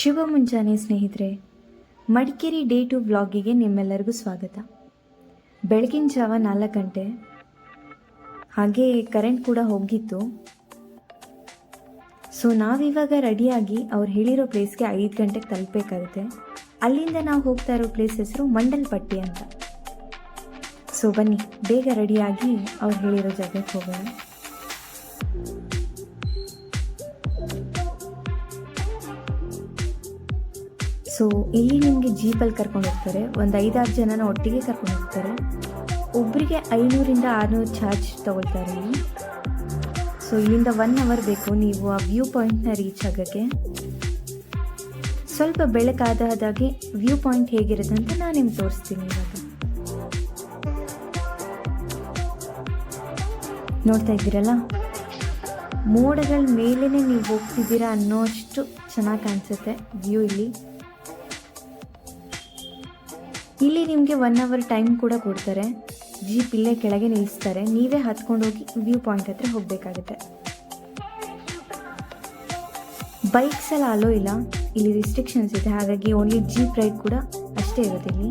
ಶುಭ ಮುಂಜಾನೆ ಸ್ನೇಹಿತರೆ, ಮಡಿಕೇರಿ ಡೇ 2 ವ್ಲಾಗಿಗೆ ನಿಮ್ಮೆಲ್ಲರಿಗೂ ಸ್ವಾಗತ. ಬೆಳಗಿನ ಜಾವ 4 ಗಂಟೆ, ಹಾಗೆ ಕರೆಂಟ್ ಕೂಡ ಹೋಗಿತ್ತು. ಸೊ ನಾವಿವಾಗ ರೆಡಿಯಾಗಿ ಅವ್ರು ಹೇಳಿರೋ ಪ್ಲೇಸ್ಗೆ 5 ಗಂಟೆಗೆ ತಲುಪಬೇಕಾಗುತ್ತೆ. ಅಲ್ಲಿಂದ ನಾವು ಹೋಗ್ತಾ ಇರೋ ಪ್ಲೇಸ್ ಹೆಸರು ಮಂಡಲ್ಪಟ್ಟಿ ಅಂತ. ಸೊ ಬನ್ನಿ ಬೇಗ ರೆಡಿಯಾಗಿ ಅವ್ರು ಹೇಳಿರೋ ಜಾಗಕ್ಕೆ ಹೋಗೋಣ. ಸೊ ಇಲ್ಲಿ ನಿಮಗೆ ಜೀಪಲ್ಲಿ ಕರ್ಕೊಂಡು ಹೋಗ್ತಾರೆ. ಒಂದು 5-6 ಜನನ ಒಟ್ಟಿಗೆ ಕರ್ಕೊಂಡು ಹೋಗ್ತಾರೆ. ಒಬ್ಬರಿಗೆ 500 600 ಚಾರ್ಜ್ ತೊಗೊಳ್ತಾರೆ ಇಲ್ಲಿ. ಸೊ ಇಲ್ಲಿಂದ 1 ಅವರ್ ಬೇಕು ನೀವು ಆ ವ್ಯೂ ಪಾಯಿಂಟ್ನ ರೀಚ್ ಆಗೋಕ್ಕೆ. ಸ್ವಲ್ಪ ಬೆಳಕಾದಾಗೆ ವ್ಯೂ ಪಾಯಿಂಟ್ ಹೇಗಿರುತ್ತೆ ಅಂತ ನಾನು ನಿಮ್ಗೆ ತೋರಿಸ್ತೀನಿ. ಇವಾಗ ನೋಡ್ತಾ ಇದ್ದೀರಲ್ಲ, ಮೋಡಗಳ ಮೇಲೇ ನೀವು ಹೋಗ್ತಿದ್ದೀರಾ ಅನ್ನೋಷ್ಟು ಚೆನ್ನಾಗಿ ಕಾಣಿಸುತ್ತೆ ವ್ಯೂ ಇಲ್ಲಿ. ಇಲ್ಲಿ ನಿಮಗೆ 1 ಅವರ್ ಟೈಮ್ ಕೂಡ ಕೊಡ್ತಾರೆ. ಜೀಪ್ ಇಲ್ಲೇ ಕೆಳಗೆ ನಿಲ್ಲಿಸ್ತಾರೆ. ನೀವೇ ಹತ್ಕೊಂಡು ಹೋಗಿ ವ್ಯೂ ಪಾಯಿಂಟ್ ಹತ್ರ ಹೋಗಬೇಕಾಗುತ್ತೆ. ಬೈಕ್ಸ್ ಎಲ್ಲ ಅಲೋ ಇಲ್ಲ, ಇಲ್ಲಿ ರಿಸ್ಟ್ರಿಕ್ಷನ್ಸ್ ಇದೆ. ಹಾಗಾಗಿ ಓನ್ಲಿ ಜೀಪ್ ರೈಡ್ ಕೂಡ ಅಷ್ಟೇ ಇರೋದು ಇಲ್ಲಿ.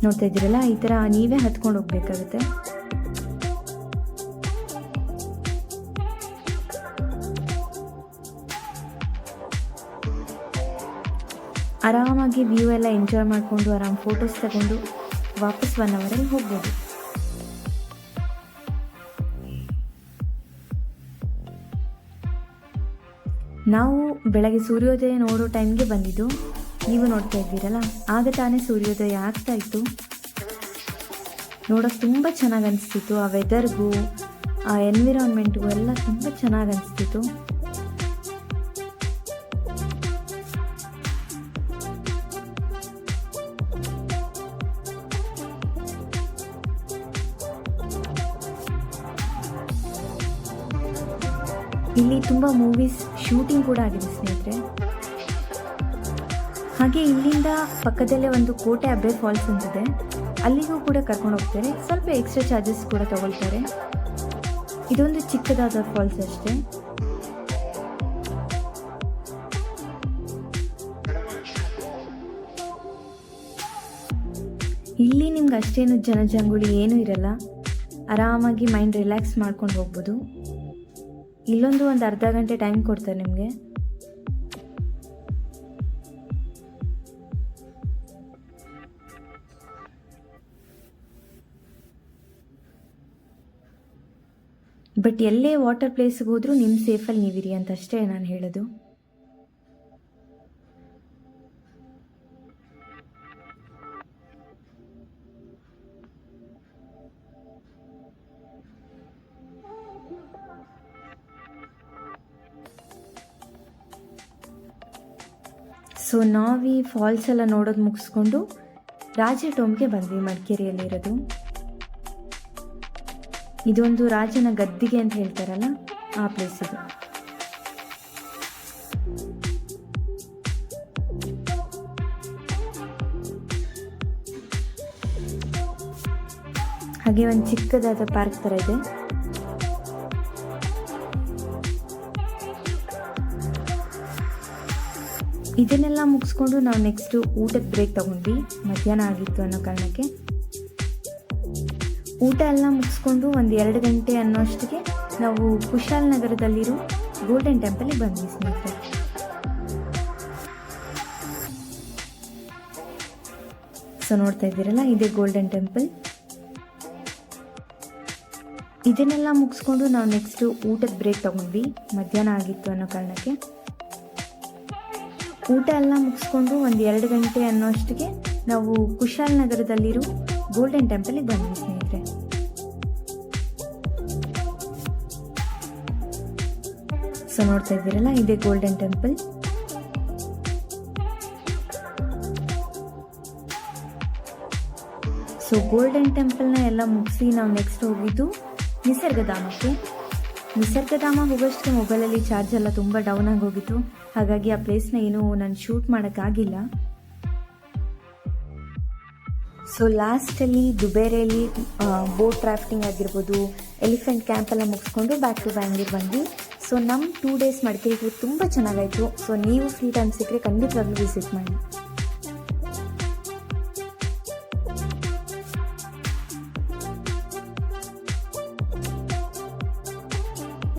ನೋಡ್ತಾ ಇದ್ದೀರಲ್ಲ, ಈ ಥರ ನೀವೇ ಹತ್ಕೊಂಡು ಹೋಗಬೇಕಾಗುತ್ತೆ. ಆರಾಮಾಗಿ ವ್ಯೂ ಎಲ್ಲ ಎಂಜಾಯ್ ಮಾಡಿಕೊಂಡು ಆರಾಮ್ ಫೋಟೋಸ್ ತಗೊಂಡು ವಾಪಸ್ 1 ಅವರಲ್ಲಿ ಹೋಗ್ಬೋದು. ನಾವು ಬೆಳಗ್ಗೆ ಸೂರ್ಯೋದಯ ನೋಡೋ ಟೈಮ್ಗೆ ಬಂದಿದ್ದು. ನೀವು ನೋಡ್ತಾ ಇದ್ದೀರಲ್ಲ, ಆಗ ತಾನೇ ಸೂರ್ಯೋದಯ ಆಗ್ತಾ ಇತ್ತು. ನೋಡೋಕೆ ತುಂಬ ಚೆನ್ನಾಗಿ ಅನಿಸ್ತಿತ್ತು. ಆ ವೆದರ್ಗೂ ಆ ಎನ್ವಿರಾನ್ಮೆಂಟ್ಗೂ ಎಲ್ಲ ತುಂಬ ಚೆನ್ನಾಗಿ ಅನಿಸ್ತಿತ್ತು. ಇಲ್ಲಿ ತುಂಬ ಮೂವೀಸ್ ಶೂಟಿಂಗ್ ಕೂಡ ಆಗಿದೆ ಸ್ನೇಹಿತರೆ. ಹಾಗೆ ಇಲ್ಲಿಂದ ಪಕ್ಕದಲ್ಲೇ ಒಂದು ಕೋಟೆ ಅಬ್ಬೆ ಫಾಲ್ಸ್ ಅಂತಿದೆ, ಅಲ್ಲಿಗೂ ಕೂಡ ಕರ್ಕೊಂಡು ಹೋಗ್ತಾರೆ. ಸ್ವಲ್ಪ ಎಕ್ಸ್ಟ್ರಾ ಚಾರ್ಜಸ್ ಕೂಡ ತಗೊಳ್ತಾರೆ. ಇದೊಂದು ಚಿಕ್ಕದಾದ ಫಾಲ್ಸ್ ಅಷ್ಟೇ. ಇಲ್ಲಿ ನಿಮ್ಗೆ ಅಷ್ಟೇನು ಜನಜಂಗುಳಿ ಏನೂ ಇರಲ್ಲ. ಆರಾಮಾಗಿ ಮೈಂಡ್ ರಿಲ್ಯಾಕ್ಸ್ ಮಾಡ್ಕೊಂಡು ಹೋಗ್ಬೋದು. ಇಲ್ಲೊಂದು ಅರ್ಧ ಗಂಟೆ ಟೈಮ್ ಕೊಡ್ತಾರೆ ನಿಮಗೆ. ಬಟ್ ಎಲ್ಲೇ ವಾಟರ್ ಪ್ಲೇಸ್ಗೆ ಹೋದರೂ ನಿಮ್ಮ ಸೇಫಲ್ಲಿ ನೀವಿರಿ ಅಂತ ಅಷ್ಟೇ ನಾನು ಹೇಳೋದು. ಸೊ ನಾವು ಈ ಫಾಲ್ಸ್ ಎಲ್ಲ ನೋಡೋದು ಮುಗಿಸ್ಕೊಂಡು ರಾಜಟೋಮ್ಗೆ ಬಂದ್ವಿ. ಮಡಿಕೇರಿಯಲ್ಲಿರೋದು ಇದೊಂದು ರಾಜನ ಗದ್ದಿಗೆ ಅಂತ ಹೇಳ್ತಾರಲ್ಲ, ಆ ಪ್ಲೇಸ್ ಇದು. ಹಾಗೆ ಒಂದು ಚಿಕ್ಕದಾದ ಪಾರ್ಕ್ ಥರ ಇದೆ. ಇದನ್ನೆಲ್ಲ ಮುಗಿಸ್ಕೊಂಡು ನಾವು ನೆಕ್ಸ್ಟು ಊಟದ ಬ್ರೇಕ್ ತಗೊಂಡ್ವಿ. ಮಧ್ಯಾಹ್ನ ಆಗಿತ್ತು ಅನ್ನೋ ಕಾರಣಕ್ಕೆ ಊಟ ಎಲ್ಲ ಮುಗಿಸ್ಕೊಂಡು 1-2 ಗಂಟೆ ಅನ್ನೋಷ್ಟಿಗೆ ನಾವು ಕುಶಾಲನಗರದಲ್ಲಿರೋ ಗೋಲ್ಡನ್ ಟೆಂಪಲ್ಗೆ ಬಂದ್ವಿ ಸ್ನೇಹಿತರೆ. ಸೊ ನೋಡ್ತಾ ಇದ್ದೀರಲ್ಲ, ಇದೇ ಗೋಲ್ಡನ್ ಟೆಂಪಲ್. ಇದನ್ನೆಲ್ಲ ಮುಗಿಸ್ಕೊಂಡು ನಾವು ನೆಕ್ಸ್ಟು ಊಟದ ಬ್ರೇಕ್ ತಗೊಂಡ್ವಿ. ಮಧ್ಯಾಹ್ನ ಆಗಿತ್ತು ಅನ್ನೋ ಕಾರಣಕ್ಕೆ ಊಟ ಎಲ್ಲ ಮುಗಿಸ್ಕೊಂಡು 1-2 ಗಂಟೆ ಅನ್ನೋಷ್ಟಿಗೆ ನಾವು ಕುಶಾಲನಗರದಲ್ಲಿರೋ ಗೋಲ್ಡನ್ ಟೆಂಪಲ್ಗೆ ಬಂದ್ವಿ ಸ್ನೇಹಿತರೆ. ಸೊ ನೋಡ್ತಾ ಇದ್ದೀರಲ್ಲ, ಇದೇ ಗೋಲ್ಡನ್ ಟೆಂಪಲ್. ಸೊ ಗೋಲ್ಡನ್ ಟೆಂಪಲ್ನ ಎಲ್ಲ ಮುಗಿಸಿ ನಾವು ನೆಕ್ಸ್ಟ್ ಹೋಗಿದ್ದು ನಿಸರ್ಗಧಾಮಕ್ಕೆ. ನಿಸರ್ಗಧಾಮ ಹೋಗೋಷ್ಟಕ್ಕೆ ಮೊಬೈಲಲ್ಲಿ ಚಾರ್ಜ್ ಎಲ್ಲ ತುಂಬ ಡೌನ್ ಆಗಿ ಹೋಗಿತ್ತು. ಹಾಗಾಗಿ ಆ ಪ್ಲೇಸ್ನ ಏನೂ ನಾನು ಶೂಟ್ ಮಾಡೋಕ್ಕಾಗಿಲ್ಲ. ಸೊ ಲಾಸ್ಟಲ್ಲಿ ದುಬೇರೆಯಲ್ಲಿ ಬೋಟ್ ರಾಫ್ಟಿಂಗ್ ಆಗಿರ್ಬೋದು, ಎಲಿಫೆಂಟ್ ಕ್ಯಾಂಪ್ ಎಲ್ಲ ಮುಗಿಸ್ಕೊಂಡು ಬ್ಯಾಕ್ ಟು ಬ್ಯಾಂಗ್ಳೂರ್ ಬಂದ್ವಿ. ಸೊ ನಮ್ಮ 2 ಡೇಸ್ ಮಡಿಕೇರಿ ಟ್ರಿಪ್ ತುಂಬ ಚೆನ್ನಾಗಾಯಿತು. ಸೊ ನೀವು ಫ್ರೀ ಟೈಮ್ ಸಿಕ್ಕರೆ ಖಂಡಿತವಾಗ್ಲೂ ವಿಸಿಟ್ ಮಾಡಿ.